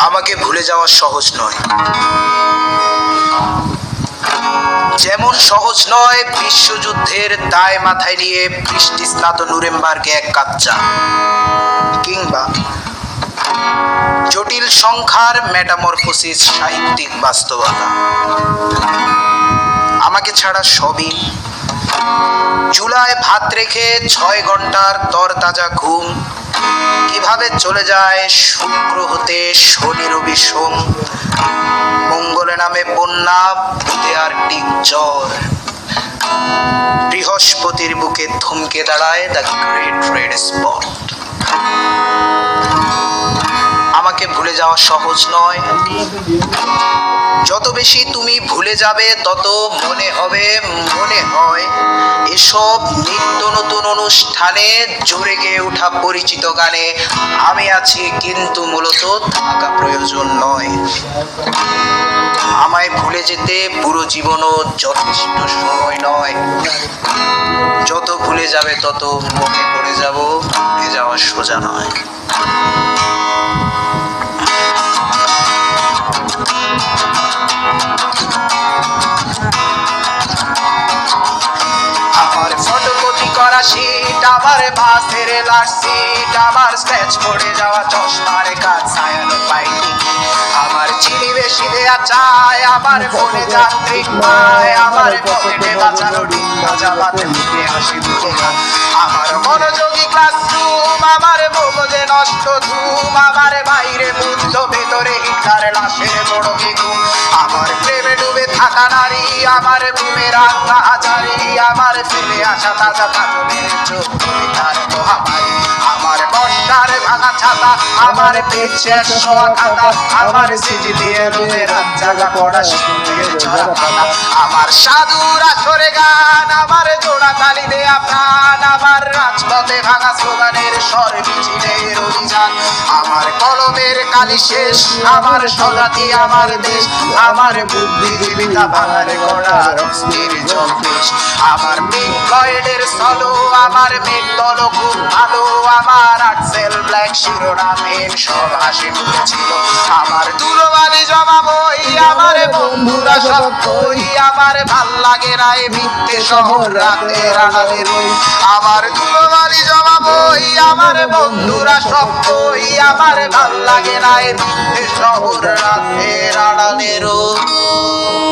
আমাকে ভুলে যাওয়া সহজ নয়, যেমন সহজ নয় বিশ্বযুদ্ধের দায় মাথায় নিয়ে বৃষ্টি স্নাত নুরেমবার্গে এক কাপ চা, কিংবা জটিল সংখ্যার মেটামরফোসিস সাহিত্যিক বাস্তবতা। আমাকে ছাড়া সবই চুলায় ভাত রেখে 6 ঘন্টার তরতাজা ঘুম কিভাবে চলে যায় শুক্র হতে শনি রবি সোম, মঙ্গলে নামে বন্যা, বুধে আর টিক জ্বর, বৃহস্পতির বুকে থমকে দাঁড়ায় দ্য গ্রেট রেড স্পট। আমাকে ভুলে যাওয়া সহজ নয়, যত বেশি তুমি ভুলে যাবে তত মনে হয় এসব নিত্য নতুন অনুষ্ঠানে জোরে গেয়ে ওঠা পরিচিত গানে আমি আছি, কিন্তু মূলত থাকা প্রয়োজন নয়। আমায় ভুলে যেতে পুরো জীবনও যথেষ্ট সময় নয়, যত ভুলে যাবে তত মনে পড়ে যাব, ভুলে যাওয়া সোজা নয়। আমার ফটোকপি করা শীট, আমার বাসের লাস্ট সিট, আমার স্ক্র্যাচ পড়ে যাওয়া চশমার কাজ ছায়ানো পাইনি, আমার চিনি বেশি দেয়া চায়, আমার ফোনে যান্ত্রিক পায়, আমার পকেটে বাঁচানো ডিম ভাজা ভাতে মুখে হাসি মুখে গান, আমার মনোযোগী ক্লাসরুম, আমার মগজে নষ্ট ধুম, আমার বাইরে বুদ্ধ ভেতরে হিটলার লাশের বড় বেগুন, আমার প্রেমে ডুবে থাকা নারী, আমার ঘুমের আত্মা হাজারি, আমার ফেলে আসা তাজা কাজলের চোখ তার মহামারী, আমার বর্ষার ভাঙা ছাতা, আমার পেট শেষ হওয়া খাতা, আমার সিজি দিয়ে রুমে রাত জাগা পড়া শিখে ঝরা পাতা, আমার সাধুর আসরে গান, আমার জোড়া তালি দেয়া প্রাণ, আমার রাজপথে ভাঙা স্লোগানের স্বর মিছিলের অভিযান, আমার কলমের কালি শেষ, আমার স্বজাতি আমার দেশ, আমার বুদ্ধিজীবিতা বাঙার গড়ার অস্থির জম্পেশ, আমার পিঙ্ক ফ্লয়েডের সলো, আমার মেঘ দল খুব ভালো, আমার আর্টসেল ব্ল্যাক শিরোনামের সব হাসি মুখেছিল, আমার দুলোবালি জমা বই, আমার বন্ধুরা সব কই, আমার ভাল লাগে না এ মিথ্যে শহর রাতের আড়ালে রই, আমার দুলোবালি জমা বই, আমার বন্ধুরা সব কই, আমার ভাল লাগে না এ মিথ্যে শহর রাতের আড়ালে রই।